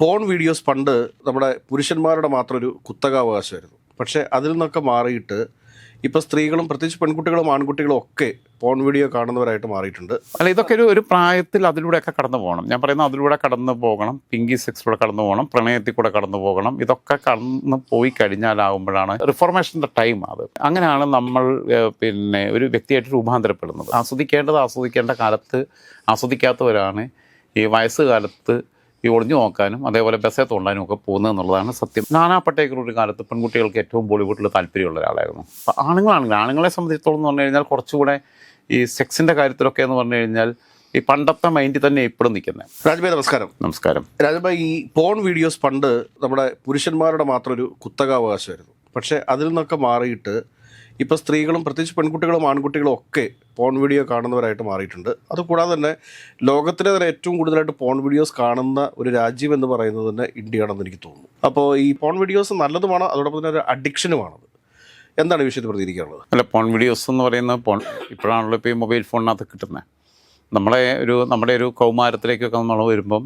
Porn videos പണ്ട് നമ്മുടെ പുരുഷന്മാരുടെ മാത്രം ഒരു കുത്തകാവകാശമായിരുന്നു. പക്ഷേ അതിൽ നിന്നൊക്കെ മാറിയിട്ട് ഇപ്പോൾ സ്ത്രീകളും പ്രത്യേകിച്ച് പെൺകുട്ടികളും ആൺകുട്ടികളും ഒക്കെ പോൺ വീഡിയോ കാണുന്നവരായിട്ട് മാറിയിട്ടുണ്ട്. അല്ല, ഇതൊക്കെ ഒരു പ്രായത്തിൽ അതിലൂടെയൊക്കെ കടന്നു പോകണം. ഞാൻ പറയുന്നത് അതിലൂടെ കടന്നു പോകണം, പിങ്കി സെക്സിലൂടെ കടന്നു പോകണം, പ്രണയത്തിൽ കൂടെ കടന്നു പോകണം. ഇതൊക്കെ കടന്നു പോയി കഴിഞ്ഞാലാവുമ്പോഴാണ് റിഫോർമേഷൻ്റെ ടൈം. അത് അങ്ങനെയാണ് നമ്മൾ ഒരു വ്യക്തിയായിട്ട് രൂപാന്തരപ്പെടുന്നത്. ആസ്വദിക്കേണ്ട കാലത്ത് ആസ്വദിക്കാത്തവരാണ് ഈ വയസ്സുകാലത്ത് ഈ ഒളിഞ്ഞു നോക്കാനും അതേപോലെ ബസ്സേ തോണ്ടാനും ഒക്കെ പോകുന്നത് എന്നുള്ളതാണ് സത്യം. നാനാ പട്ടേക്കർ ഒരു കാലത്ത് പെൺകുട്ടികൾക്ക് ഏറ്റവും ബോളിവുഡിൽ താല്പര്യമുള്ള ഒരാളായിരുന്നു. അപ്പോൾ ആണുങ്ങളെ സംബന്ധിച്ചിടത്തോളം എന്ന് പറഞ്ഞു കഴിഞ്ഞാൽ കുറച്ചുകൂടെ ഈ സെക്സിൻ്റെ കാര്യത്തിലൊക്കെ എന്ന് പറഞ്ഞു കഴിഞ്ഞാൽ ഈ പണ്ടത്തെ മൈൻഡിൽ തന്നെ ഇപ്പോഴും നിൽക്കുന്നത്. രാജ്ഭായ് നമസ്കാരം. നമസ്കാരം. രാജ്ഭായ്, ഈ പോൺ വീഡിയോസ് പണ്ട് നമ്മുടെ പുരുഷന്മാരുടെ മാത്രം ഒരു കുത്തകാവകാശമായിരുന്നു. പക്ഷേ അതിൽ നിന്നൊക്കെ മാറിയിട്ട് ഇപ്പോൾ സ്ത്രീകളും പ്രത്യേകിച്ച് പെൺകുട്ടികളും ആൺകുട്ടികളും ഒക്കെ പോൺ വീഡിയോ കാണുന്നവരായിട്ട് മാറിയിട്ടുണ്ട്. അതുകൂടാതെ തന്നെ ലോകത്തിലെ തന്നെ ഏറ്റവും കൂടുതലായിട്ട് പോൺ വീഡിയോസ് കാണുന്ന ഒരു രാജ്യം എന്ന് പറയുന്നത് തന്നെ ഇന്ത്യയാണെന്ന് എനിക്ക് തോന്നുന്നു. അപ്പോൾ ഈ പോൺ വീഡിയോസ് നല്ലതുമാണ്, അതോടൊപ്പം തന്നെ ഒരു അഡിക്ഷനുമാണത്. എന്താണ് ഈ വിഷയത്തിൽ പ്രതികരിക്കാനുള്ളത്? അല്ല, പോൺ വീഡിയോസ് എന്ന് പറയുന്നത് ഇപ്പോഴാണല്ലോ ഇപ്പോൾ ഈ മൊബൈൽ ഫോണിനകത്ത് കിട്ടുന്നത്. നമ്മുടെ ഒരു കൗമാരത്തിലേക്കൊക്കെ നമ്മൾ വരുമ്പം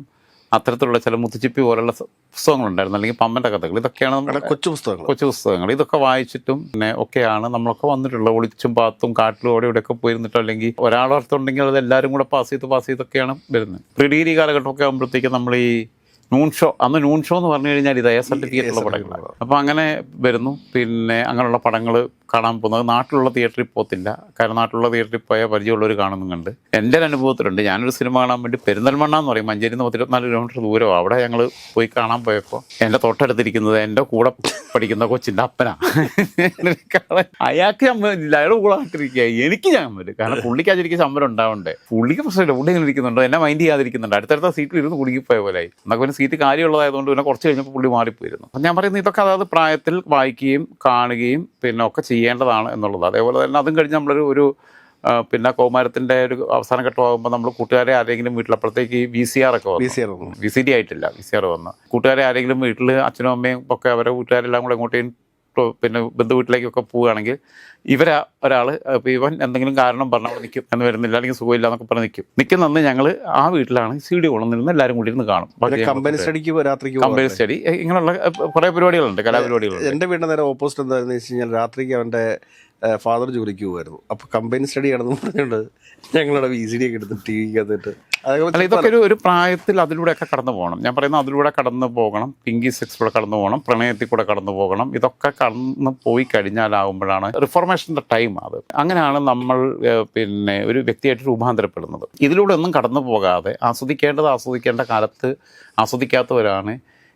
അത്തരത്തിലുള്ള ചില മുത്തുച്ചിപ്പി പോലുള്ള പുസ്തകങ്ങളുണ്ടായിരുന്നു, അല്ലെങ്കിൽ പമ്മൻ്റെ കഥകൾ. ഇതൊക്കെയാണ് നമ്മുടെ കൊച്ചു പുസ്തകങ്ങൾ. ഇതൊക്കെ വായിച്ചിട്ടും ഒക്കെയാണ് നമ്മളൊക്കെ വന്നിട്ടുള്ളത്. ഒളിച്ചും പാത്തും കാട്ടിലും ഇവിടെയൊക്കെ പോയിരുന്നിട്ടോ, അല്ലെങ്കിൽ ഒരാളർത്ഥമുണ്ടെങ്കിൽ അത് എല്ലാവരും കൂടെ പാസ് ചെയ്തൊക്കെയാണ് വരുന്നത്. പ്രീ ഡിഗ്രി കാലഘട്ടമൊക്കെ ആകുമ്പോഴത്തേക്കും നമ്മൾ ഈ നൂൺ ഷോ എന്ന് പറഞ്ഞു കഴിഞ്ഞാൽ ഇത് സർട്ടിഫിക്കറ്റുള്ള പടങ്ങളാണ്. അപ്പോൾ അങ്ങനെ വരുന്നു. അങ്ങനെയുള്ള പടങ്ങൾ കാണാൻ പോകുന്നത് നാട്ടിലുള്ള തിയേറ്ററിൽ പോകത്തില്ല. കാരണം നാട്ടിലുള്ള തിയേറ്ററിൽ പോയാൽ പരിചയമുള്ളവർ കാണുന്നുണ്ട്. എൻ്റെ ഒരു അനുഭവത്തിലുണ്ട്. ഞാനൊരു സിനിമ കാണാൻ വേണ്ടി പെരിന്തൽമണ്ണ എന്ന് പറയും, മഞ്ചേരിയിൽ നിന്ന് 24 കിലോമീറ്റർ ദൂരമാണ്. അവിടെ ഞങ്ങൾ പോയി കാണാൻ പോയപ്പോൾ എൻ്റെ തൊട്ടടുത്തിരിക്കുന്നത് എൻ്റെ കൂടെ പഠിക്കുന്ന കൊച്ചിൻ്റെ അപ്പനാണ്. അയാൾക്ക് ചമ്മലില്ല, അയാൾ കൂടാണ്ടിരിക്കുക. എനിക്ക് ചമ്മല്, കാരണം പുള്ളിക്കാതിരിക്കും ചമ്മരം ഉണ്ടാവണ്ടേ. പുള്ളിക്ക് പ്രശ്നമില്ല, പുള്ളി ഇങ്ങനെ ഇരിക്കുന്നുണ്ടോ, എന്നെ മൈൻഡ് ചെയ്യാതിരിക്കുന്നുണ്ട്. അടുത്തടുത്ത സീറ്റിൽ ഇരുന്ന് കുടുങ്ങിപ്പോയ പോലായി. എന്നൊക്കെ പിന്നെ സീറ്റ് കാര്യമുള്ളതായതുകൊണ്ട് പിന്നെ കുറച്ച് കഴിഞ്ഞപ്പോൾ പുള്ളി മാറിപ്പോയിരുന്നു. അപ്പം ഞാൻ പറയുന്നത് ഇതൊക്കെ അതായത് പ്രായത്തിൽ വായിക്കുകയും കാണുകയും ഒക്കെ ചെയ്യേണ്ടതാണ് എന്നുള്ളത്. അതേപോലെ തന്നെ അതും കഴിഞ്ഞ് നമ്മളൊരു കൗമാരത്തിൻ്റെ ഒരു അവസാന ഘട്ടമാകുമ്പോൾ നമ്മൾ കൂട്ടുകാരെ ആരെങ്കിലും വീട്ടിലപ്പോഴത്തേക്ക് VCR ഒക്കെ വന്നു. VCD ആയിട്ടില്ല, VCR വന്നു. കൂട്ടുകാരെ ആരെങ്കിലും വീട്ടിൽ അച്ഛനും അമ്മയും ഒക്കെ അവരെ കൂട്ടുകാരെല്ലാം കൂടെ എങ്ങോട്ടേയും ബന്ധു വീട്ടിലേക്കൊക്കെ പോവുകയാണെങ്കിൽ ഒരാൾ ഇവൻ എന്തെങ്കിലും കാരണം പറഞ്ഞാൽ അവിടെ നിൽക്കും, എന്ന് വരുന്നില്ല, അല്ലെങ്കിൽ സുഖമില്ല എന്നൊക്കെ പറഞ്ഞ് നിൽക്കുന്നന്ന് ഞങ്ങൾ ആ വീട്ടിലാണ് CD കൊണ്ടുവന്നിരുന്ന് എല്ലാവരും കൂടി ഇരുന്ന് കാണും. കമ്പനി സ്റ്റഡി ഇങ്ങനെയുള്ള കുറേ പരിപാടികളുണ്ട്, കലാപരിപാടികളുണ്ട്. എൻ്റെ വീടിൻ്റെ നേരെ ഓപ്പോസിറ്റ് എന്താണെന്ന് വെച്ച് കഴിഞ്ഞാൽ രാത്രിക്ക് അവൻ്റെ ഫാദർ ജോലിക്ക് പോകുമായിരുന്നു. അപ്പോൾ കമ്പനി സ്റ്റഡി ആണെന്ന് പറഞ്ഞുകൊണ്ട് ഞങ്ങളുടെ VCD ഒക്കെ എടുത്ത് TV കത്തിട്ട്. അല്ല, ഇതൊക്കെ ഒരു പ്രായത്തിൽ അതിലൂടെയൊക്കെ കടന്നു പോകണം. ഞാൻ പറയുന്നത് അതിലൂടെ കടന്നു പോകണം, പിങ്കി സെക്സിലൂടെ കടന്നു പോകണം, പ്രണയത്തിൽ കൂടെ കടന്നു പോകണം. ഇതൊക്കെ കടന്നു പോയി കഴിഞ്ഞാലാവുമ്പോഴാണ് റിഫോർമേഷൻ്റെ ടൈം. അത് അങ്ങനെയാണ് നമ്മൾ ഒരു വ്യക്തിയായിട്ട് രൂപാന്തരപ്പെടുന്നത്. ഇതിലൂടെ ഒന്നും കടന്നു പോകാതെ ആസ്വദിക്കേണ്ട കാലത്ത് ആസ്വദിക്കാത്തവരാണ്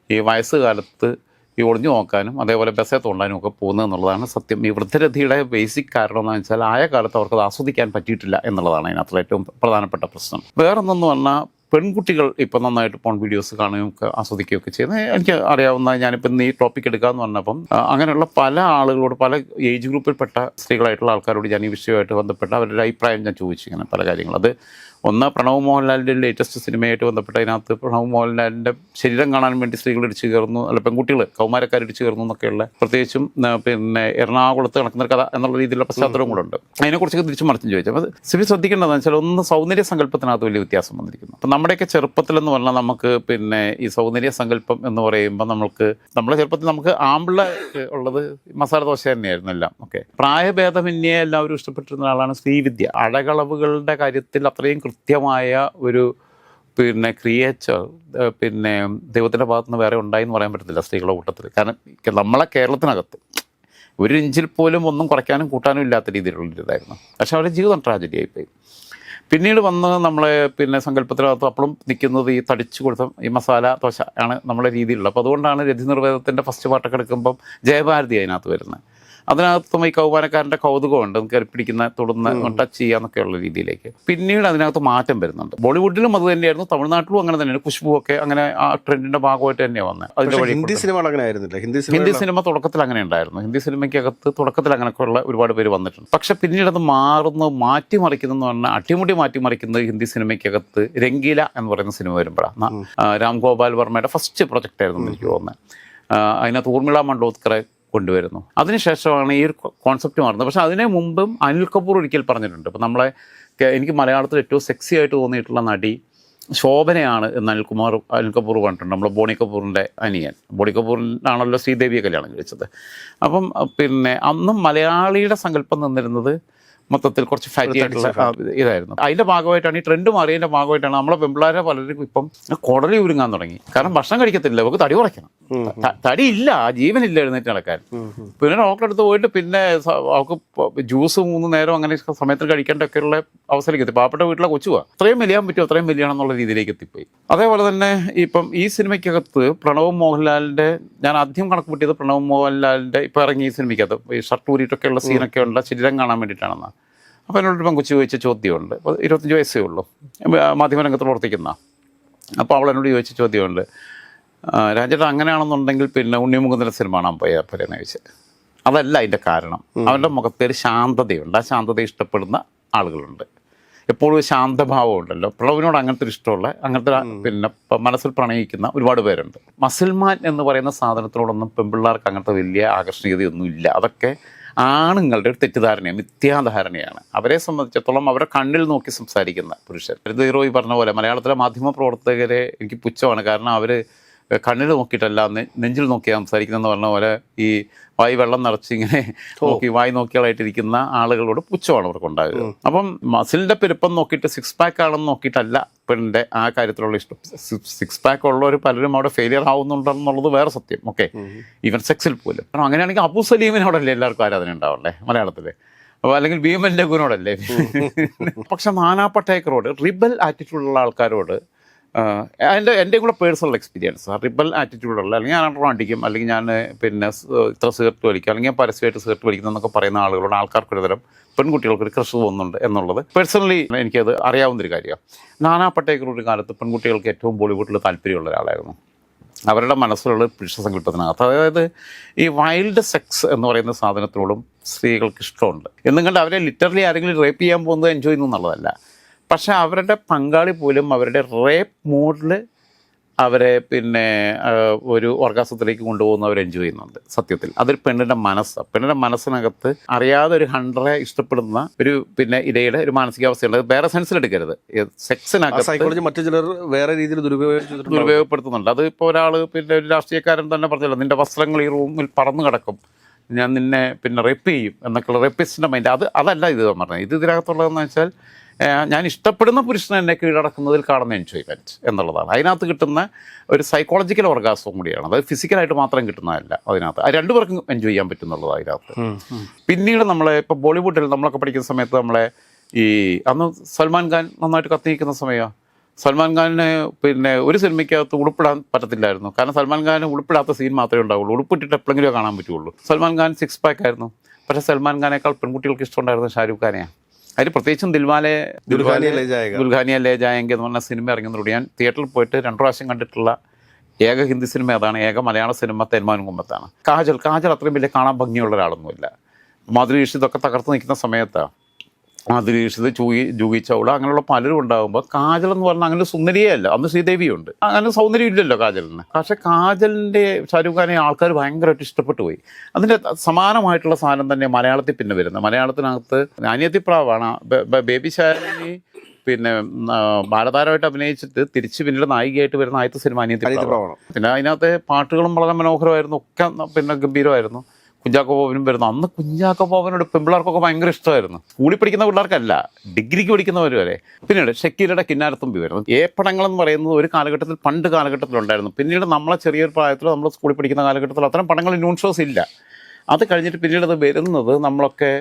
ഈ വയസ്സുകാലത്ത് ഈ ഒളിഞ്ഞു നോക്കാനും അതേപോലെ ബസ്സേ തോണ്ടാനും ഒക്കെ പോകുന്നത് എന്നുള്ളതാണ് സത്യം. ഈ വൃദ്ധരഥിയുടെ ബേസിക് കാരണം എന്ന് വെച്ചാൽ ആയ കാലത്ത് അവർക്കത് ആസ്വദിക്കാൻ പറ്റിയിട്ടില്ല എന്നുള്ളതാണ് അതിനകത്തുള്ള ഏറ്റവും പ്രധാനപ്പെട്ട പ്രശ്നം. വേറൊന്നെന്ന് പറഞ്ഞാൽ പെൺകുട്ടികൾ ഇപ്പം നന്നായിട്ട് പോൺ വീഡിയോസ് കാണുകയും ഒക്കെ ആസ്വദിക്കുകയൊക്കെ ചെയ്യുന്നത് എനിക്ക് അറിയാവുന്ന. ഞാനിപ്പോൾ ഇന്ന് ഈ ടോപ്പിക് എടുക്കാമെന്ന് പറഞ്ഞപ്പം അങ്ങനെയുള്ള പല ആളുകളോട്, പല ഏജ് ഗ്രൂപ്പിൽപ്പെട്ട സ്ത്രീകളായിട്ടുള്ള ആൾക്കാരോട് ഞാൻ ഈ വിഷയമായിട്ട് ബന്ധപ്പെട്ട അവരുടെ അഭിപ്രായം ഞാൻ ചോദിച്ചു. ഇങ്ങനെ പല കാര്യങ്ങൾ. അത് ഒന്ന്, പ്രണവ് മോഹൻലാലിൻ്റെ ലേറ്റസ്റ്റ് സിനിമയായിട്ട് ബന്ധപ്പെട്ട അതിനകത്ത് പ്രണവ് മോഹൻലാലിൻ്റെ ശരീരം കാണാൻ വേണ്ടി സ്ത്രീകൾ ഇടിച്ചു കയറുന്നു, അല്ല പെൺകുട്ടികൾ കൗമാരക്കാർ ഇടിച്ചു കയറുന്നു എന്നൊക്കെയുള്ള, പ്രത്യേകിച്ചും എറണാകുളത്ത് നടക്കുന്ന കഥ എന്നുള്ള രീതിയിലുള്ള പശ്ചാത്തലവും കൂടെ ഉണ്ട്. അതിനെക്കുറിച്ചൊക്കെ തിരിച്ചു മറിച്ചും ചോദിച്ചു. അപ്പോൾ സിബി ശ്രദ്ധിക്കേണ്ടതെന്ന് വെച്ചാൽ ഒന്ന്, സൗന്ദര്യ സങ്കല്പത്തിനകത്ത് വലിയ വ്യത്യാസം വന്നിരിക്കുന്നു. അപ്പം നമ്മുടെയൊക്കെ ചെറുപ്പത്തിലെന്ന് പറഞ്ഞാൽ നമുക്ക് ഈ സൗന്ദര്യ സങ്കല്പം എന്ന് പറയുമ്പോൾ നമ്മുടെ ചെറുപ്പത്തിൽ നമുക്ക് ആമ്പിള്ള ഉള്ളത് മസാല ദോശ തന്നെയായിരുന്നു എല്ലാം. ഓക്കെ, പ്രായഭേദമന്യേ എല്ലാവരും ഇഷ്ടപ്പെട്ടിരുന്ന ആളാണ് ശ്രീവിദ്യ. അഴകളവുകളുടെ കാര്യത്തിൽ അത്രയും കൃത്യമായ ഒരു ക്രിയേച്ചർ ദൈവത്തിൻ്റെ ഭാഗത്തുനിന്ന് വേറെ ഉണ്ടായി എന്ന് പറയാൻ പറ്റത്തില്ല സ്ത്രീകളുടെ കൂട്ടത്തിൽ. കാരണം നമ്മളെ കേരളത്തിനകത്ത് ഒരു ഇഞ്ചിൽ പോലും ഒന്നും കുറയ്ക്കാനും കൂട്ടാനും ഇല്ലാത്ത രീതിയിലുള്ളതായിരുന്നു. പക്ഷെ അവരുടെ ജീവിതം ട്രാജഡി ആയിപ്പോയി. പിന്നീട് വന്ന് നമ്മളെ സങ്കല്പത്തിനകത്ത് അപ്പോഴും നിൽക്കുന്നത് ഈ തടിച്ചു കൊടുത്ത ഈ മസാല ദോശ ആണ് നമ്മളെ രീതിയിലുള്ളത്. അപ്പോൾ അതുകൊണ്ടാണ് രതി നിർവേദത്തിൻ്റെ ഫസ്റ്റ് പാട്ടൊക്കെ എടുക്കുമ്പം ജയഭാരതി അതിനകത്ത് വരുന്നത്. അതിനകത്തും ഈ കൗമാരക്കാരൻ്റെ കൗതുകമുണ്ട്, കയറി പിടിക്കുന്ന, തൊടുന്ന, ടച്ച് ചെയ്യാന്നൊക്കെയുള്ള രീതിയിലേക്ക്. പിന്നീട് അതിനകത്ത് മാറ്റം വരുന്നുണ്ട്. ബോളിവുഡിലും അത് തന്നെയായിരുന്നു, തമിഴ്നാട്ടിലും അങ്ങനെ തന്നെയാണ്. ഖുശ്ബു ഒക്കെ അങ്ങനെ ആ ട്രെൻഡിൻ്റെ ഭാഗമായിട്ട് തന്നെയാണ് വന്നത്. അതിൻ്റെ വഴി ഹിന്ദി സിനിമ തുടക്കത്തിൽ അങ്ങനെ ഉണ്ടായിരുന്നു. ഹിന്ദി സിനിമയ്ക്കകത്ത് തുടക്കത്തിൽ അങ്ങനെയൊക്കെയുള്ള ഒരുപാട് പേര് വന്നിട്ടുണ്ട്. പക്ഷെ പിന്നീട് അത് മാറ്റിമറിക്കുന്നതെന്ന് പറഞ്ഞാൽ അട്ടിമുടി മാറ്റിമറിക്കുന്നത് ഹിന്ദി സിനിമയ്ക്കകത്ത് രംഗീല എന്ന് പറയുന്ന സിനിമ വരുമ്പോഴാണ്. രാം ഗോപാൽ വർമ്മയുടെ ഫസ്റ്റ് പ്രൊജക്റ്റ് ആയിരുന്നു എനിക്ക് തോന്നുന്നത്. അതിനകത്ത് ഊർമിള മണ്ഡോത്കറെ കൊണ്ടുവരുന്നു. അതിനുശേഷമാണ് ഈ ഒരു കോൺസെപ്റ്റ് മാറുന്നത്. പക്ഷേ അതിനു മുമ്പും അനിൽ കപൂർ ഒരിക്കൽ പറഞ്ഞിട്ടുണ്ട്. അപ്പോൾ എനിക്ക് മലയാളത്തിൽ ഏറ്റവും സെക്സി ആയിട്ട് തോന്നിയിട്ടുള്ള നടി ശോഭനയാണ് എന്ന് അനിൽ കപൂർ പറഞ്ഞിട്ടുണ്ട്. നമ്മൾ ബോണി കപൂറിൻ്റെ അനിയൻ. ബോണി കപൂറിനാണല്ലോ ശ്രീദേവിയെ കല്യാണം കഴിച്ചത്. അപ്പം പിന്നെ അന്നും മലയാളിയുടെ സങ്കല്പം നിന്നിരുന്നത് മൊത്തത്തിൽ കുറച്ച് ഫാറ്റി ആയിട്ടുള്ള ഇതായിരുന്നു. അതിൻ്റെ ഭാഗമായിട്ടാണ് ഈ ട്രെൻഡ് മാറിയതിൻ്റെ ഭാഗമായിട്ടാണ് നമ്മളെ പെമ്പിള്ളാരെ പലരും ഇപ്പം കുടലി ഉരുങ്ങാൻ തുടങ്ങി. കാരണം ഭക്ഷണം കഴിക്കത്തില്ല, അവർക്ക് തടി കുറയ്ക്കണം. തടിയില്ല, ജീവനില്ല എഴുന്നേറ്റ് നടക്കാൻ. പിന്നെ ഡോക്ടറെ അടുത്ത് പോയിട്ട് പിന്നെ അവർക്ക് ജ്യൂസ് 3 നേരം അങ്ങനെ സമയത്തിന് കഴിക്കേണ്ടൊക്കെയുള്ള അവസരമൊക്കെ എത്തി. പാവപ്പെട്ട വീട്ടിലെ കൊച്ചുവാ, അത്രയും വലിയാൻ പറ്റുമോ അത്രയും വലിയാണെന്നുള്ള രീതിയിലേക്ക് എത്തിപ്പോയി. അതേപോലെ തന്നെ ഇപ്പം ഈ സിനിമയ്ക്കകത്ത് പ്രണവ് മോഹൻലാലിൻ്റെ, ഞാൻ ആദ്യം കണക്ക് കൂട്ടിയത് പ്രണവ് മോഹൻലാലിൻ്റെ ഇപ്പം ഇറങ്ങി ഈ സിനിമയ്ക്കകത്ത് ഈ ഷർട്ട് ഊരിയിട്ടൊക്കെയുള്ള സീനൊക്കെ ഉണ്ട്, ശരീരം കാണാൻ വേണ്ടിയിട്ടാണെന്ന്. അപ്പോൾ എന്നോടൊരു പെൺകൊച്ചു ചോദിച്ച ചോദ്യമുണ്ട്. അപ്പോൾ 25 വയസ്സേ ഉള്ളൂ, മാധ്യമരംഗത്ത് പ്രവർത്തിക്കുന്ന. അപ്പോൾ അവൾ എന്നോട് ചോദിച്ച ചോദ്യമുണ്ട്, രാജേട്ടൻ അങ്ങനെയാണെന്നുണ്ടെങ്കിൽ പിന്നെ ഉണ്ണിമുകുന്ദൻ്റെ സിനിമ കാണാൻ പോയാൽ പോലെയെന്ന് ചോദിച്ചത്. അതല്ല അതിൻ്റെ കാരണം. അവൻ്റെ മുഖത്തൊരു ശാന്തതയുണ്ട്. ആ ശാന്തത ഇഷ്ടപ്പെടുന്ന ആളുകളുണ്ട്. എപ്പോഴും ശാന്തഭാവം ഉണ്ടല്ലോ. പ്രണവിനോട് അങ്ങനത്തെ ഒരു ഇഷ്ടമുള്ള, അങ്ങനത്തെ പിന്നെ മനസ്സിൽ പ്രണയിക്കുന്ന ഒരുപാട് പേരുണ്ട്. മസിൽമാൻ എന്ന് പറയുന്ന സാധനത്തിനോടൊന്നും പെൺപിള്ളേർക്ക് അങ്ങനത്തെ വലിയ ആകർഷണീയതയൊന്നും ഇല്ല. അതൊക്കെ ആണുങ്ങളുടെ ഒരു തെറ്റിദ്ധാരണയാണ്, മിഥ്യാധാരണയാണ്. അവരെ സംബന്ധിച്ചിടത്തോളം അവരെ കണ്ണിൽ നോക്കി സംസാരിക്കുന്ന പുരുഷൻ. ഹീറോയി പറഞ്ഞ പോലെ മലയാളത്തിലെ മാധ്യമ പ്രവർത്തകരെ എനിക്ക് പുച്ഛമാണ്. കാരണം അവർ കണ്ണിൽ നോക്കിയിട്ടല്ല നെഞ്ചിൽ നോക്കിയാണ് സംസാരിക്കുന്നതെന്ന് പറഞ്ഞ പോലെ ഈ വായി വെള്ളം നിറച്ചിങ്ങനെ നോക്കി വായി നോക്കിയാളായിട്ടിരിക്കുന്ന ആളുകളോട് പുച്ഛമാണ് അവർക്കുണ്ടാകുക. അപ്പം മസിലിൻ്റെ പെരുപ്പം നോക്കിയിട്ട് 6 പാക്ക് ആണെന്ന് നോക്കിയിട്ടല്ല പെണ്ണിൻ്റെ ആ കാര്യത്തിലുള്ള ഇഷ്ടം. 6 പാക്ക് ഉള്ളവർ പലരും അവിടെ ഫെയിലിയർ ആവുന്നുണ്ടെന്നുള്ളത് വേറെ സത്യം. ഓക്കെ, ഈവൻ സെക്സിൽ പോലും. കാരണം അങ്ങനെയാണെങ്കിൽ അബു സലീമിനോടല്ലേ എല്ലാവർക്കും ആരാധന ഉണ്ടാവല്ലേ മലയാളത്തിൽ? അപ്പോൾ അല്ലെങ്കിൽ ഭീമൻ ലഘുവിനോടല്ലേ? പക്ഷെ നാനാ പട്ടേക്കറോട്, റിബൽ ആറ്റിറ്റ്യൂഡുള്ള ആൾക്കാരോട് എൻ്റെ കൂടെ പേഴ്സണൽ എക്സ്പീരിയൻസ്, റിബൽ ആറ്റിറ്റ്യൂഡുള്ള, അല്ലെങ്കിൽ ഞാൻ അടിക്കും, അല്ലെങ്കിൽ ഞാൻ പിന്നെ ഇത്ര സിഗരറ്റ് വലിക്കും, അല്ലെങ്കിൽ ഞാൻ പരസ്യമായിട്ട് സിഗരറ്റ് വലിക്കുന്നതെന്നൊക്കെ പറയുന്ന ആളുകളോട് ആൾക്കാർക്കൊരു തരം പെൺകുട്ടികൾക്കൊരു ക്രഷ് തോന്നുന്നുണ്ട് എന്നുള്ളത് പേഴ്സണലി എനിക്കത് അറിയാവുന്നൊരു കാര്യമാണ്. നാനാ പട്ടേക്കർ ഒരു കാലത്ത് പെൺകുട്ടികൾക്ക് ഏറ്റവും ബോളിവുഡിൽ താല്പര്യമുള്ള ഒരാളായിരുന്നു. അവരുടെ മനസ്സിലുള്ള പുരുഷ സങ്കല്പത്തിനകത്ത്, അതായത് ഈ വൈൽഡ് സെക്സ് എന്ന് പറയുന്ന സാധനത്തിനോടും സ്ത്രീകൾക്ക് ഇഷ്ടമുണ്ട്. എന്നും കണ്ട് അവരെ ലിറ്ററലി ആരെങ്കിലും റേപ്പ് ചെയ്യാൻ പോകുന്നത് എൻജോയ് ചെയ്യുന്നു എന്നുള്ളതല്ല. പക്ഷേ അവരുടെ പങ്കാളി പോലും അവരുടെ റേപ്പ് മോഡിൽ അവരെ പിന്നെ ഒരു ഓർഗാസത്തിലേക്ക് കൊണ്ടുപോകുന്നവർ എൻജോയ് ചെയ്യുന്നുണ്ട്. സത്യത്തിൽ അതൊരു പെണ്ണിൻ്റെ മനസ്സാണ്. പെണ്ണിൻ്റെ മനസ്സിനകത്ത് അറിയാതെ ഒരു ഹണ്ടറെ ഇഷ്ടപ്പെടുന്ന ഒരു പിന്നെ ഇരയുടെ ഒരു മാനസികാവസ്ഥയുണ്ട്. അത് വേറെ സെൻസിലെടുക്കരുത്. സെക്സിനകത്ത് സൈക്കോളജി മറ്റു ചിലർ വേറെ രീതിയിൽ ദുരുപയോഗപ്പെടുത്തുന്നുണ്ട്. അത് ഇപ്പോൾ ഒരാൾ പിന്നെ ഒരു രാഷ്ട്രീയക്കാരൻ തന്നെ പറഞ്ഞല്ലോ, നിൻ്റെ വസ്ത്രങ്ങൾ ഈ റൂമിൽ പറന്നു കിടക്കും, ഞാൻ നിന്നെ പിന്നെ റേപ്പ് ചെയ്യും എന്നൊക്കെയുള്ള റേപ്പിസ്റ്റിൻ്റെ മൈൻഡ്. അതല്ല ഇത് പറഞ്ഞത്. ഇതിനകത്തുള്ളതെന്ന് വെച്ചാൽ ഞാൻ ഇഷ്ടപ്പെടുന്ന പുരുഷനെ എന്നെ കീഴടക്കുന്നതിൽ കാണുന്ന എൻജോയ്മെൻറ്റ് എന്നുള്ളതാണ്. അതിനകത്ത് കിട്ടുന്ന ഒരു സൈക്കോളജിക്കൽ ഓർഗാസവും കൂടിയാണ്. അത് ഫിസിക്കലായിട്ട് മാത്രം കിട്ടുന്നതല്ല. അതിനകത്ത് അത് രണ്ടുപേർക്കും എൻജോയ് ചെയ്യാൻ പറ്റുന്നുള്ളത് അതിനകത്ത്. പിന്നീട് നമ്മളെ ഇപ്പോൾ ബോളിവുഡിൽ നമ്മളൊക്കെ പഠിക്കുന്ന സമയത്ത് നമ്മളെ ഈ അന്ന് സൽമാൻ ഖാൻ നന്നായിട്ട് കത്തിയിരിക്കുന്ന സമയമാണ്. സൽമാൻ ഖാനിന് പിന്നെ ഒരു സിനിമയ്ക്കകത്ത് ഉടുപ്പിടാൻ പറ്റത്തില്ലായിരുന്നു. കാരണം സൽമാൻ ഖാന് ഉടുപ്പിടാത്ത സീൻ മാത്രമേ ഉണ്ടാവുള്ളൂ. ഉടുപ്പിട്ടിട്ട് എപ്പോഴെങ്കിലും കാണാൻ പറ്റുള്ളൂ. സൽമാൻ ഖാൻ 6 പാക്ക് ആയിരുന്നു. പക്ഷേ സൽമാൻ ഖാനേക്കാൾ പെൺകുട്ടികൾക്ക് ഇഷ്ടമുണ്ടായിരുന്നു ഷാരൂഖ് ഖാനെയാണ്. അതിൽ പ്രത്യേകിച്ചും ദുൽഖാനിയ ലേ ജായേങ്കെ എന്ന് പറഞ്ഞ സിനിമ ഇറങ്ങുന്നതോടെ ഞാൻ തിയേറ്ററിൽ പോയിട്ട് 2 പ്രാവശ്യം കണ്ടിട്ടുള്ള ഏക ഹിന്ദി സിനിമ അതാണ്. ഏക മലയാള സിനിമ തേന്മാനും കുമ്പത്താണ്. കാജൽ അത്രയും വലിയ കാണാൻ ഭംഗിയുള്ള ഒരാളൊന്നുമില്ല. മാധുരി ദീക്ഷിത് ഇതൊക്കെ തകർത്ത് നിൽക്കുന്ന സമയത്താണ്. മാധുരി ദീക്ഷിത്, ജൂഹി ചൗള അങ്ങനെയുള്ള പലരും ഉണ്ടാകുമ്പോൾ കാജൽ എന്ന് പറഞ്ഞാൽ അങ്ങനെ സുന്ദരിയേ അല്ല. അന്ന് ശ്രീദേവിയുണ്ട്. അങ്ങനെ സൗന്ദര്യം ഇല്ലല്ലോ കാജലിന്. പക്ഷേ കാജലിൻ്റെ ഷാരൂഖ് ഖാനെ ആൾക്കാർ ഭയങ്കരമായിട്ട് ഇഷ്ടപ്പെട്ടു പോയി. അതിൻ്റെ സമാനമായിട്ടുള്ള സാധനം തന്നെ മലയാളത്തിൽ പിന്നെ വരുന്നത്. മലയാളത്തിനകത്ത് അനിയത്തിപ്രാവാണ് ബേബി ശാലിനി പിന്നെ ബാലതാരമായിട്ട് അഭിനയിച്ചിട്ട് തിരിച്ച് പിന്നീട് നായികയായിട്ട് വരുന്ന ആദ്യത്തെ സിനിമ അനിയത്തിപ്രാവാണ്. പിന്നെ അതിനകത്തെ പാട്ടുകളും വളരെ മനോഹരമായിരുന്നു, ഒക്കെ പിന്നെ ഗംഭീരമായിരുന്നു. കുഞ്ചാക്കോ ബോബനും വരുന്നു. അന്ന് കുഞ്ചാക്കോ ബോബനോട് പെൺപിള്ളേർക്കൊക്കെ ഭയങ്കര ഇഷ്ടമായിരുന്നു. സ്കൂളിൽ പഠിക്കുന്ന പിള്ളേർക്കല്ല, ഡിഗ്രിക്ക് പഠിക്കുന്നവർ വരെ. പിന്നീട് ഷക്കീലയുടെ കിന്നാരത്തുമ്പി വരുന്നു. പടങ്ങളെന്ന് പറയുന്നത് ഒരു കാലഘട്ടത്തിൽ പണ്ട് കാലഘട്ടത്തിലുണ്ടായിരുന്നു. പിന്നീട് നമ്മളെ ചെറിയൊരു പ്രായത്തിൽ നമ്മൾ സ്കൂളിൽ പഠിക്കുന്ന കാലഘട്ടത്തിൽ അത്തരം പടങ്ങൾ ന്യൂൺ ഷോസ് ഇല്ല. അത് കഴിഞ്ഞിട്ട് പിന്നീട് അത് വരുന്നത് നമ്മളൊക്കെ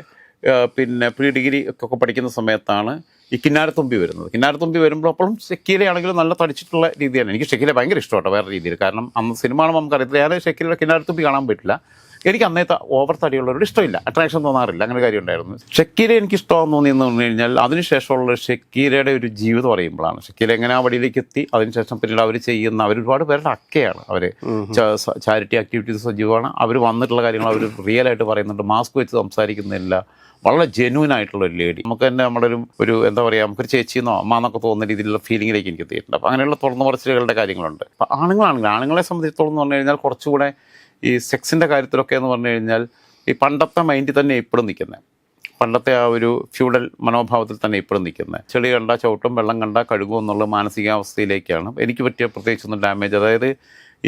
പിന്നെ പ്രീ ഡിഗ്രി ഒക്കെ പഠിക്കുന്ന സമയത്താണ് ഈ കിന്നാരത്തുമ്പി വരുന്നത്. കിന്നാരത്തുമ്പി വരുമ്പോൾ അപ്പോഴും ഷക്കീലയാണെങ്കിലും നല്ല തടിച്ചിട്ടുള്ള രീതിയാണ്. എനിക്ക് ഷക്കീല ഭയങ്കര ഇഷ്ടമാട്ടോ വേറെ രീതിയിൽ. കാരണം അന്ന് സിനിമ കാണുമ്പോൾ നമുക്കറിയത്തില്ല. ഞാൻ ഷക്കീലയുടെ കിന്നാരത്തുമ്പി കാണാൻ പറ്റില്ല. എനിക്ക് അന്നേത്തെ ഓവർ തടിയുള്ളവരോട് ഇഷ്ടമില്ല, അട്രാക്ഷൻ തോന്നാറില്ല. അങ്ങനെ കാര്യം ഉണ്ടായിരുന്നു. ഷക്കീല എനിക്ക് ഇഷ്ടമാണെന്ന് തോന്നിയെന്ന് പറഞ്ഞു കഴിഞ്ഞാൽ അതിനുശേഷമുള്ള ഷക്കീലയുടെ ഒരു ജീവിതം അറിയുമ്പോഴാണ്. ഷക്കീല എങ്ങനെ ആ വഴിയിലേക്ക് എത്തി, അതിനുശേഷം പിന്നീട് അവർ ചെയ്യുന്ന ഒരുപാട് പേരുടെ അക്കയാണ്. അവർ ചാരിറ്റി ആക്ടിവിറ്റീസ് സജീവമാണ്. അവർ വന്നിട്ടുള്ള കാര്യങ്ങൾ അവർ റിയൽ ആയിട്ട് പറയുന്നുണ്ട്. മാസ്ക് വെച്ച് സംസാരിക്കുന്നില്ല. വളരെ ജെന്യൂൻ ആയിട്ടുള്ള ഒരു ലേഡി. നമുക്ക് തന്നെ നമ്മുടെ ഒരു എന്താ പറയുക, നമുക്കൊരു ചേച്ചിയെന്നോ അമ്മ എന്നൊക്കെ തോന്നുന്ന രീതിയിലുള്ള ഫീലിങ്ങിലേക്ക് എനിക്ക് എത്തിയിട്ടുണ്ട്. അപ്പോൾ അങ്ങനെയുള്ള തുറന്നു പറച്ചിലുകളുടെ കാര്യങ്ങളുണ്ട്. അപ്പോൾ ആണുങ്ങളെ സംബന്ധിച്ചിടത്തോളം എന്ന് പറഞ്ഞു കഴിഞ്ഞാൽ കുറച്ചുകൂടെ ഈ സെക്സിൻ്റെ കാര്യത്തിലൊക്കെ എന്ന് പറഞ്ഞു കഴിഞ്ഞാൽ ഈ പണ്ടത്തെ മൈൻഡിൽ തന്നെ ഇപ്പോഴും നിൽക്കുന്നത്. പണ്ടത്തെ ആ ഒരു ഫ്യൂഡൽ മനോഭാവത്തിൽ തന്നെ ഇപ്പോഴും നിൽക്കുന്നത്. ചെളി കണ്ട ചവിട്ടും, വെള്ളം കണ്ട കഴുകും എന്നുള്ള മാനസികാവസ്ഥയിലേക്കാണ് എനിക്ക് പറ്റിയ പ്രത്യേകിച്ചൊന്നും ഡാമേജ്. അതായത്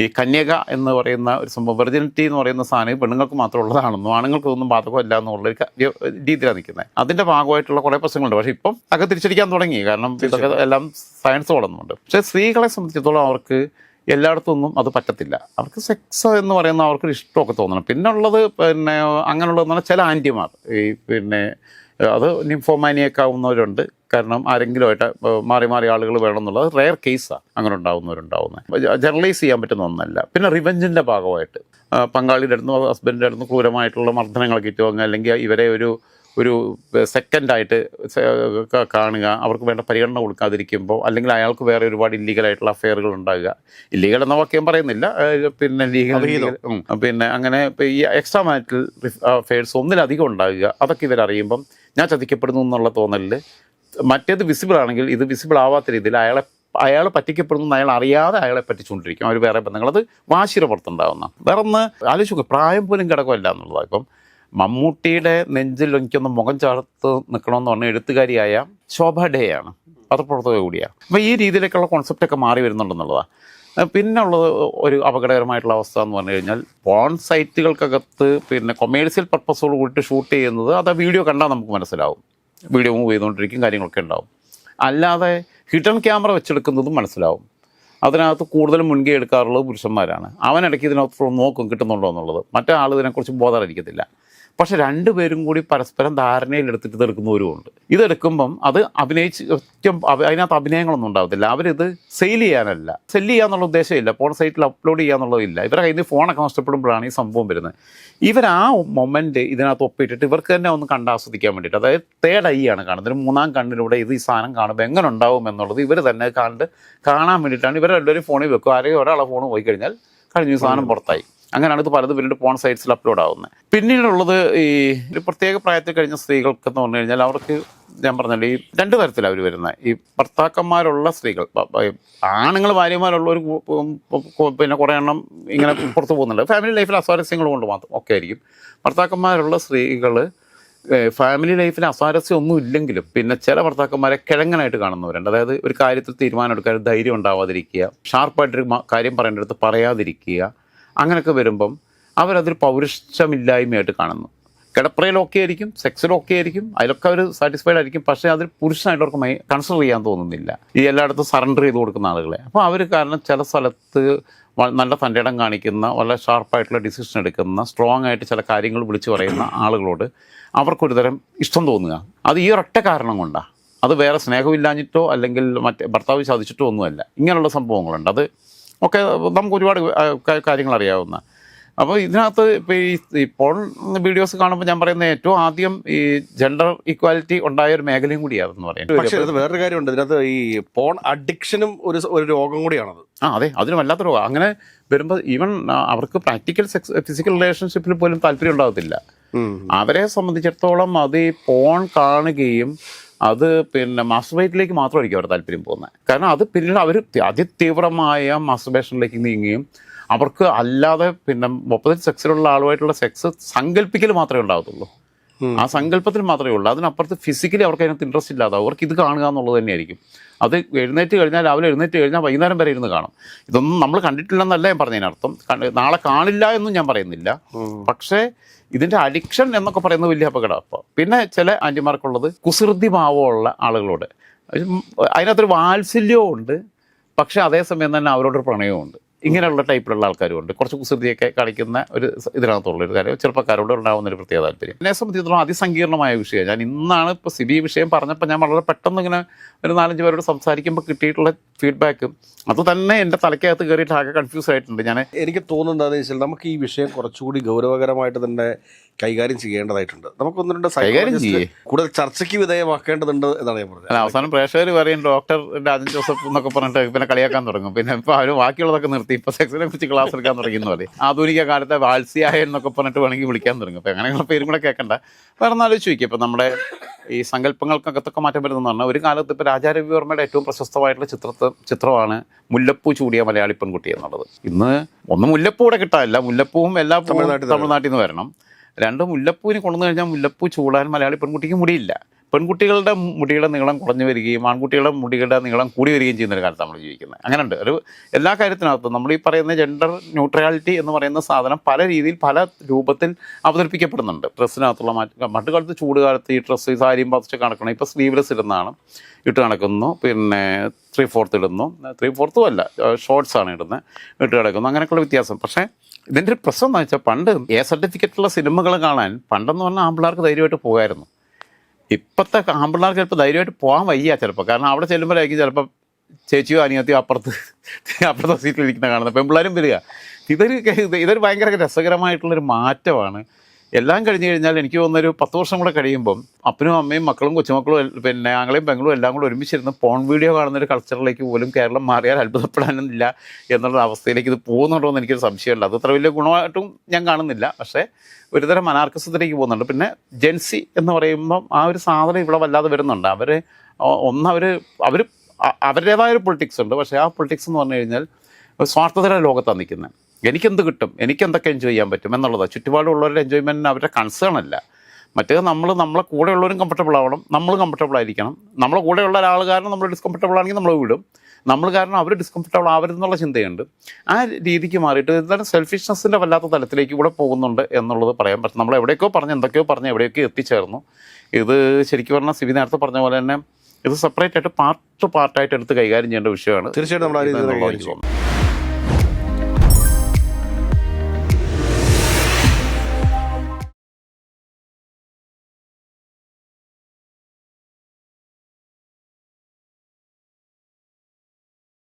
ഈ കന്യക എന്ന് പറയുന്ന ഒരു സംഭവം, വെർജിനിറ്റി എന്ന് പറയുന്ന സാധനം പെണ്ണുങ്ങൾക്ക് മാത്രം ഉള്ളതാണെന്നും ആണുങ്ങൾക്കൊന്നും ബാധകമല്ല എന്നുള്ളൊരു രീതിയിലാണ് നിൽക്കുന്നത്. അതിൻ്റെ ഭാഗമായിട്ടുള്ള കുറേ പ്രശ്നങ്ങളുണ്ട്. പക്ഷേ ഇപ്പം ഒക്കെ തിരിച്ചടിക്കാൻ തുടങ്ങി, കാരണം ഇതൊക്കെ എല്ലാം സയൻസ് വളർന്നുണ്ട്. പക്ഷേ സ്ത്രീകളെ സംബന്ധിച്ചിടത്തോളം അവർക്ക് എല്ലായിടത്തൊന്നും അത് പറ്റത്തില്ല. അവർക്ക് സെക്സ് എന്ന് പറയുന്ന അവർക്കൊരു ഇഷ്ടമൊക്കെ തോന്നണം. പിന്നെ ഉള്ളത് അങ്ങനെയുള്ളതെന്ന് പറഞ്ഞാൽ ചില ആൻറ്റിമാർ അത് നിംഫോമാനിയൊക്കെ ആവുന്നവരുണ്ട്. കാരണം ആരെങ്കിലുമായിട്ട് മാറി മാറി ആളുകൾ വേണമെന്നുള്ളത് റെയർ കേസാണ്. അങ്ങനെ ഉണ്ടാവുന്നത് ജനറലൈസ് ചെയ്യാൻ പറ്റുന്ന ഒന്നല്ല. പിന്നെ റിവെഞ്ചിൻ്റെ ഭാഗമായിട്ട് പങ്കാളിയുടെ അടുത്ത് ഹസ്ബൻഡിൻ്റെ അടുത്ത് ക്രൂരമായിട്ടുള്ള മർദ്ദനങ്ങളൊക്കെ ഇട്ടുവാങ്ങുക, അല്ലെങ്കിൽ ഇവരെ ഒരു സെക്കൻഡായിട്ട് കാണുക, അവർക്ക് വേണ്ട പരിഗണന കൊടുക്കാതിരിക്കുമ്പോൾ, അല്ലെങ്കിൽ അയാൾക്ക് വേറെ ഒരുപാട് ഇല്ലീഗലായിട്ടുള്ള അഫെയറുകൾ ഉണ്ടാകുക. ഇല്ലീഗൽ എന്ന വാക്യം പറയുന്നില്ല, പിന്നെ പിന്നെ അങ്ങനെ ഈ എക്സ്ട്രാ മാരിറ്റൽ അഫെയർസ് ഒന്നിലധികം ഉണ്ടാകുക. അതൊക്കെ ഇവരറിയുമ്പം ഞാൻ ചതിക്കപ്പെടുന്നു എന്നുള്ള തോന്നലിൽ, മറ്റേത് വിസിബിൾ ആണെങ്കിൽ ഇത് വിസിബിൾ ആവാത്ത രീതിയിൽ അയാൾ പറ്റിക്കപ്പെടുന്നു അയാൾ അറിയാതെ അയാളെ പറ്റിച്ചുകൊണ്ടിരിക്കും. അവർ വേറെ ബന്ധങ്ങൾ, അത് വാശിയുടെ പുറത്തുണ്ടാവുന്ന. വേറെ ഒന്ന് ആലോചിക്കുക, പ്രായം പോലും ഘടകമല്ല എന്നുള്ളതാണ്. ഇപ്പം മമ്മൂട്ടിയുടെ നെഞ്ചിൽ എനിക്കൊന്ന് മുഖം ചേർത്ത് നിൽക്കണമെന്ന് പറഞ്ഞ എഴുത്തുകാരിയായ ശോഭ ഡേയാണ്, പത്രപ്രവർത്തക കൂടിയാണ്. അപ്പോൾ ഈ രീതിയിലേക്കുള്ള കോൺസെപ്റ്റൊക്കെ മാറി വരുന്നുണ്ടെന്നുള്ളതാണ്. പിന്നെ ഉള്ളത് ഒരു അപകടകരമായിട്ടുള്ള അവസ്ഥ എന്ന് പറഞ്ഞു കഴിഞ്ഞാൽ, പോൺ സൈറ്റുകൾക്കകത്ത് കൊമേഴ്സ്യൽ പർപ്പസോട് കൂടിയിട്ട് ഷൂട്ട് ചെയ്യുന്നത്, അത് ആ വീഡിയോ കണ്ടാൽ നമുക്ക് മനസ്സിലാവും. വീഡിയോ മൂവ് ചെയ്തുകൊണ്ടിരിക്കും, കാര്യങ്ങളൊക്കെ ഉണ്ടാവും. അല്ലാതെ ഹിഡൻ ക്യാമറ വെച്ചെടുക്കുന്നതും മനസ്സിലാവും. അതിനകത്ത് കൂടുതലും മുൻകൈ എടുക്കാറുള്ളത് പുരുഷന്മാരാണ്. അവനിടയ്ക്ക് ഇതിനകത്ത് നോക്കും കിട്ടുന്നുണ്ടോ എന്നുള്ളത്. മറ്റേ ആൾ ഇതിനെക്കുറിച്ച് ബോധറിയിരിക്കത്തില്ല. പക്ഷെ രണ്ടുപേരും കൂടി പരസ്പരം ധാരണയിലെടുത്തിട്ട് ഇതെടുക്കുന്നവരുമുണ്ട്. ഇതെടുക്കുമ്പം അത് അതിനകത്ത് അഭിനയങ്ങളൊന്നും ഉണ്ടാകത്തില്ല. അവരിത് സെയിൽ ചെയ്യാന്നുള്ള ഉദ്ദേശമില്ല, ഫോൺ സൈറ്റിൽ അപ്ലോഡ് ചെയ്യാന്നുള്ളതില്ല. ഇവരുടെ കയ്യിൽ നിന്ന് ഫോണൊക്കെ നഷ്ടപ്പെടുമ്പോഴാണ് ഈ സംഭവം വരുന്നത്. ഇവർ ആ മൊമെൻറ്റ് ഇതിനകത്ത് ഒപ്പിട്ടിട്ട് ഇവർക്ക് തന്നെ ഒന്ന് കണ്ടാസ്വദിക്കാൻ വേണ്ടിയിട്ട്, അതായത് തേർഡ് ഐ ആണ് കാണുന്നത്, ഒരു മൂന്നാം കണ്ണിലൂടെ ഈ സാധനം കാണുമ്പോൾ എങ്ങനെ ഉണ്ടാവും എന്നുള്ളത് ഇവർ തന്നെ കാണാൻ വേണ്ടിയിട്ടാണ് ഇവർ എല്ലാവരും ഫോണിൽ വെക്കും. ആരെയും ഒരാളെ ഫോൺ പോയി കഴിഞ്ഞാൽ കഴിഞ്ഞ സാധനം പുറത്തായി. അങ്ങനെയാണ് ഇത് പലതും പിന്നീട് പോൺ സൈറ്റ്സിൽ അപ്ലോഡ് ആവുന്നത്. പിന്നീടുള്ളത് ഈ ഒരു പ്രത്യേക പ്രായത്തിൽ കഴിഞ്ഞ സ്ത്രീകൾക്കെന്ന് പറഞ്ഞു കഴിഞ്ഞാൽ, അവർക്ക് ഞാൻ പറഞ്ഞല്ലോ ഈ രണ്ട് തരത്തിലാണ് അവർ വരുന്നത്. ഈ ഭർത്താക്കന്മാരുള്ള സ്ത്രീകൾ, ആണുങ്ങൾ ഭാര്യമാരുള്ളവർ കുറേ എണ്ണം ഇങ്ങനെ പുറത്തു പോകുന്നുണ്ട്. ഫാമിലി ലൈഫിൽ അസ്വാരസ്യങ്ങൾ കൊണ്ട് മാത്രം ഒക്കെ ആയിരിക്കും. ഭർത്താക്കന്മാരുള്ള സ്ത്രീകൾ ഫാമിലി ലൈഫിൽ അസ്വാരസ്യം ഒന്നും ഇല്ലെങ്കിലും ചില ഭർത്താക്കന്മാരെ കിഴങ്ങനായിട്ട് കാണുന്നവരുണ്ട്. അതായത് ഒരു കാര്യത്തിൽ തീരുമാനം എടുക്കാൻ ധൈര്യം ഉണ്ടാവാതിരിക്കുക, ഷാർപ്പായിട്ടൊരു കാര്യം പറയേണ്ടടുത്ത് പറയാതിരിക്കുക. അങ്ങനെയൊക്കെ വരുമ്പം അവരതൊരു പൗരുഷമില്ലായ്മയായിട്ട് കാണുന്നു. കിടപ്പറയിലൊക്കെ ആയിരിക്കും, സെക്സിലൊക്കെ ആയിരിക്കും, അതിലൊക്കെ അവർ സാറ്റിസ്ഫൈഡ് ആയിരിക്കും. പക്ഷേ അതിൽ പുരുഷനായിട്ട് അവർക്ക് കൺസിഡർ ചെയ്യാൻ തോന്നുന്നില്ല ഈ എല്ലായിടത്തും സറണ്ടർ ചെയ്ത് കൊടുക്കുന്ന ആളുകളെ. അപ്പോൾ അവർ കാരണം ചില സ്ഥലത്ത് നല്ല തൻ്റെ ഇടം കാണിക്കുന്ന, വളരെ ഷാർപ്പായിട്ടുള്ള ഡിസിഷൻ എടുക്കുന്ന, സ്ട്രോങ് ആയിട്ട് ചില കാര്യങ്ങൾ വിളിച്ചു പറയുന്ന ആളുകളോട് അവർക്കൊരു തരം ഇഷ്ടം തോന്നുക. അത് ഈ ഒരൊറ്റ കാരണം കൊണ്ടാണ്. അത് വേറെ സ്നേഹമില്ലാഞ്ഞിട്ടോ അല്ലെങ്കിൽ മറ്റേ ഭർത്താവ് ചതിച്ചിട്ടോ ഒന്നുമല്ല. ഇങ്ങനെയുള്ള സംഭവങ്ങളുണ്ട്. അത് ഒക്കെ നമുക്ക് ഒരുപാട് കാര്യങ്ങൾ അറിയാവുന്ന. അപ്പോൾ ഇതിനകത്ത് ഇപ്പോൾ ഈ പോൺ വീഡിയോസ് കാണുമ്പോൾ ഞാൻ പറയുന്നത് ഏറ്റവും ആദ്യം ഈ ജെൻഡർ ഈക്വാലിറ്റി ഉണ്ടായ ഒരു മേഖലയും കൂടിയാണെന്ന് പറയുന്നത്. പക്ഷേ അത് വേറൊരു കാര്യമുണ്ട്, ഇതിനകത്ത് ഈ പോൺ അഡിക്ഷനും ഒരു രോഗം കൂടിയാണത്. അതെ, അതിന് വല്ലാത്ത രോഗം. അങ്ങനെ വരുമ്പോൾ ഈവൻ അവർക്ക് പ്രാക്ടിക്കൽ ഫിസിക്കൽ റിലേഷൻഷിപ്പിൽ പോലും താല്പര്യം ഉണ്ടാകത്തില്ല. അവരെ സംബന്ധിച്ചിടത്തോളം അത് ഈ പോൺ കാണുകയും അത് മാസ്റ്റർബേറ്റിലേക്ക് മാത്രമായിരിക്കും അവർ താല്പര്യം പോകുന്നത്. കാരണം അത് പിന്നീട് അവർ അതിതീവ്രമായ മാസ്റ്റർബേഷനിലേക്ക് നീങ്ങുകയും അവർക്ക് അല്ലാതെ ഓപ്പോസിറ്റ് സെക്സിലുള്ള ആളുമായിട്ടുള്ള സെക്സ് സങ്കല്പിക്കൽ മാത്രമേ ഉണ്ടാകത്തുള്ളൂ. ആ സങ്കല്പത്തിൽ മാത്രമേ ഉള്ളൂ. അതിനപ്പുറത്ത് ഫിസിക്കലി അവർക്ക് അതിനകത്ത് ഇൻട്രസ്റ്റ് ഇല്ലാതെ അവർക്ക് ഇത് കാണുക എന്നുള്ളത് തന്നെയായിരിക്കും. അത് രാവിലെ എഴുന്നേറ്റ് കഴിഞ്ഞാൽ വൈകുന്നേരം വരെ ഇരുന്ന് കാണും. ഇതൊന്നും നമ്മൾ കണ്ടിട്ടില്ലെന്നല്ല ഞാൻ പറഞ്ഞതിനർത്ഥം. നാളെ കാണില്ല എന്നും ഞാൻ പറയുന്നില്ല. പക്ഷേ ഇതിൻ്റെ അഡിക്ഷൻ എന്നൊക്കെ പറയുന്നത് വലിയ അപകടം. അപ്പോൾ പിന്നെ ചില ആൻറ്റിമാർക്കുള്ളത് കുസൃതി ഭാവമുള്ള ആളുകളോട്, അതിനകത്തൊരു വാത്സല്യവും ഉണ്ട്, പക്ഷേ അതേസമയം തന്നെ അവരോടൊരു പ്രണയവും ഉണ്ട്. ഇങ്ങനെയുള്ള ടൈപ്പിലുള്ള ആൾക്കാരും ഉണ്ട്. കുറച്ച് കുസൃതിയൊക്കെ കാണിക്കുന്ന ഒരു ഇതിനകത്തുള്ളൊരു കാര്യം ചെറുപ്പക്കാരോട് ഉണ്ടാകുന്ന ഒരു പ്രത്യേക താല്പര്യം. എന്നെ സംബന്ധിച്ചിടത്തോളം അതിസങ്കീർണമായ വിഷയം. ഞാൻ ഇന്നാണ് ഇപ്പോൾ സിബി വിഷയം പറഞ്ഞപ്പോൾ ഞാൻ വളരെ പെട്ടെന്ന് ഇങ്ങനെ ഒരു 4-5 പേരോട് സംസാരിക്കുമ്പോൾ കിട്ടിയിട്ടുള്ള ഫീഡ്ബാക്ക് അത് തന്നെ എൻ്റെ തലയ്ക്കകത്ത് കയറിയിട്ട് ആകെ കൺഫ്യൂസ് ആയിട്ടുണ്ട്. എനിക്ക് തോന്നുന്നത് എന്താണെന്ന് വെച്ചാൽ, നമുക്ക് ഈ വിഷയം കുറച്ചുകൂടി ഗൗരവകരമായിട്ട് തന്നെ കൈകാര്യം ചെയ്യേണ്ടതായിട്ടുണ്ട്. നമുക്കൊന്നുണ്ട് കൈകാര്യം കൂടുതൽ ചർച്ചയ്ക്ക് വിധേയമാക്കേണ്ടതുണ്ട് എന്നാണ് ഞാൻ പറഞ്ഞത്. അവസാനം പ്രേക്ഷകർ പറയും ഡോക്ടർ രാജൻ ജോസഫ് എന്നൊക്കെ പറഞ്ഞിട്ട് കളിയാക്കാൻ തുടങ്ങും. ഇപ്പോൾ അവർ ബാക്കിയുള്ളതൊക്കെ നിർത്തി ഇപ്പോൾ സെക്സിനെ കുറിച്ച് ക്ലാസ് എടുക്കാൻ തുടങ്ങുന്ന പോലെ ആധുനിക കാലത്തെ വാത്സ്യായ എന്നൊക്കെ പറഞ്ഞിട്ട് വേണമെങ്കിൽ വിളിക്കാൻ തുടങ്ങും. അപ്പോൾ അങ്ങനെയുള്ള പേരും കൂടെ കേൾക്കണ്ട. വേറെ ആലോചിച്ച് ചോദിക്കുക, ഇപ്പോൾ നമ്മുടെ ഈ സങ്കല്പങ്ങൾക്കകത്തൊക്കെ മാറ്റം വരുന്നതെന്ന് പറഞ്ഞാൽ, ഒരു കാലത്ത് ഇപ്പോൾ രാജാരവിവർമ്മയുടെ ഏറ്റവും പ്രശസ്തമായിട്ടുള്ള ചിത്രമാണ് മുല്ലപ്പൂ ചൂടിയ മലയാളി പെൺകുട്ടി എന്നുള്ളത്. ഇന്ന് ഒന്ന് മുല്ലപ്പൂ കൂടെ കിട്ടാനില്ല, മുല്ലപ്പൂവും എല്ലാ തമിഴ്നാട്ടിൽ നിന്ന് വരണം. രണ്ട് മുല്ലപ്പൂവിന് കൊണ്ടുവന്നു കഴിഞ്ഞാൽ മുല്ലപ്പൂ ചൂടാൻ മലയാളി പെൺകുട്ടിക്ക് മുടിയില്ല. പെൺകുട്ടികളുടെ മുടിയുടെ നീളം കുറഞ്ഞു വരികയും ആൺകുട്ടികളുടെ മുടിയുടെ നീളം കൂടി വരികയും ചെയ്യുന്ന ഒരു കാലത്ത് നമ്മൾ ജീവിക്കുന്നത്. അങ്ങനെയുണ്ട് ഒരു എല്ലാ കാര്യത്തിനകത്തും നമ്മൾ ഈ പറയുന്ന ജെൻഡർ ന്യൂട്രാലിറ്റി എന്ന് പറയുന്ന സാധനം പല രീതിയിൽ പല രൂപത്തിൽ അവതരിപ്പിക്കപ്പെടുന്നുണ്ട്. ഡ്രസ്സിനകത്തുള്ള മറ്റു കാലത്ത് ചൂട് കാലത്ത് ഈ ഡ്രസ്സ് സാരിയും പതിച്ച് കണക്കണം. ഇപ്പോൾ സ്ലീവ്ലെസ് ഇടുന്നതാണ് ഇട്ട് നടക്കുന്നു, പിന്നെ 3/4 ഇടുന്നു, 3/4 അല്ല ഷോർട്സാണ് ഇടുന്നത്, ഇട്ട് കിടക്കുന്നു, അങ്ങനെയൊക്കെയുള്ള വ്യത്യാസം. പക്ഷേ ഇതിൻ്റെ ഒരു പ്രശ്നം എന്ന് വെച്ചാൽ പണ്ട് സർട്ടിഫിക്കറ്റുള്ള സിനിമകൾ കാണാൻ പണ്ടെന്ന് പറഞ്ഞാൽ ആൺപിള്ളേർക്ക് ധൈര്യമായിട്ട് പോകുമായിരുന്നു. ഇപ്പോഴത്തെ ആൺപിള്ളേർക്ക് ചിലപ്പോൾ ധൈര്യമായിട്ട് പോകാൻ വയ്യ ചിലപ്പോൾ. കാരണം അവിടെ ചെല്ലുമ്പോഴായിരിക്കും ചിലപ്പോൾ ചേച്ചിയോ അനിയത്തിയോ അപ്പുറത്തെ സീറ്റിലിരിക്കുന്ന കാണുന്നത്. പെൺപിള്ളേരും വരിക. ഇതൊരു ഭയങ്കര രസകരമായിട്ടുള്ളൊരു മാറ്റമാണ്. എല്ലാം കഴിഞ്ഞ് കഴിഞ്ഞാൽ എനിക്ക് തോന്നുന്നൊരു 10 വർഷം കൂടെ കഴിയുമ്പം അപ്പനും അമ്മയും മക്കളും കൊച്ചുമക്കളും പിന്നെ ആങ്ങളെയും പെങ്ങളും എല്ലാം കൂടെ ഒരുമിച്ചിരുന്ന് പോൺ വീഡിയോ കാണുന്നൊരു കൾച്ചറിലേക്ക് പോലും കേരളം മാറിയാൽ അത്ഭുതപ്പെടാനൊന്നുമില്ല എന്നുള്ള അവസ്ഥയിലേക്ക് ഇത് പോകുന്നുണ്ടോ എന്ന് എനിക്കൊരു സംശയമുണ്ട്. അത് അത്ര വലിയ ഗുണമായിട്ടും ഞാൻ കാണുന്നില്ല. പക്ഷേ ഒരുതരം അനാർക്കസത്തിലേക്ക് പോകുന്നുണ്ട്. പിന്നെ ജെൻസി എന്ന് പറയുമ്പം ആ ഒരു സാധനം ഇവിടെ വല്ലാതെ വരുന്നുണ്ട്. അവർ അവരുടേതായ ഒരു പൊളിറ്റിക്സ് ഉണ്ട്. പക്ഷേ ആ പൊളിറ്റിക്സ് എന്ന് പറഞ്ഞു കഴിഞ്ഞാൽ സ്വാർത്ഥതയുടെ ലോകത്താണ് നിൽക്കുന്നത്. എനിക്കെന്ത് കിട്ടും, എനിക്കെന്തൊക്കെ എൻജോയ് ചെയ്യാൻ പറ്റും എന്നുള്ളതാണ്. ചുറ്റുപാടുള്ളവരുടെ എൻജോയ്മെൻറ്റിന് അവരുടെ കൺസേൺ അല്ല. മറ്റേത് നമ്മളെ കൂടെയുള്ളവരും കംഫർട്ടബിൾ ആവണം, നമ്മൾ കംഫർട്ടബിൾ ആയിരിക്കണം. നമ്മളെ കൂടെയുള്ള ഒരാൾ കാരണം നമ്മൾ ഡിസ്കംഫർട്ടബിൾ ആണെങ്കിൽ നമ്മൾ വിടും, നമ്മൾ കാരണം അവർ ഡിസ്കംഫർട്ടബിൾ ആവരുതെന്നുള്ള ചിന്തയുണ്ട്. ആ രീതിക്ക് മാറിയിട്ട് ഇതാണ് സെൽഫിഷ്നെസ്സിൻ്റെ വല്ലാത്ത തലത്തിലേക്ക് കൂടെ പോകുന്നുണ്ട് എന്നുള്ളത് പറയാൻ പറ്റും. നമ്മൾ എവിടെയൊക്കെയോ എന്തൊക്കെയോ പറഞ്ഞ് എവിടെയൊക്കെയോ എത്തിച്ചേർന്നു. ഇത് ശരിക്കും പറഞ്ഞാൽ സിബി നേരത്തെ പറഞ്ഞ പോലെ തന്നെ ഇത് സെപ്പറേറ്റ് ആയിട്ട് പാർട്ടായിട്ട് എടുത്ത് കൈകാര്യം ചെയ്യേണ്ട വിഷയമാണ്. തീർച്ചയായിട്ടും നമ്മൾ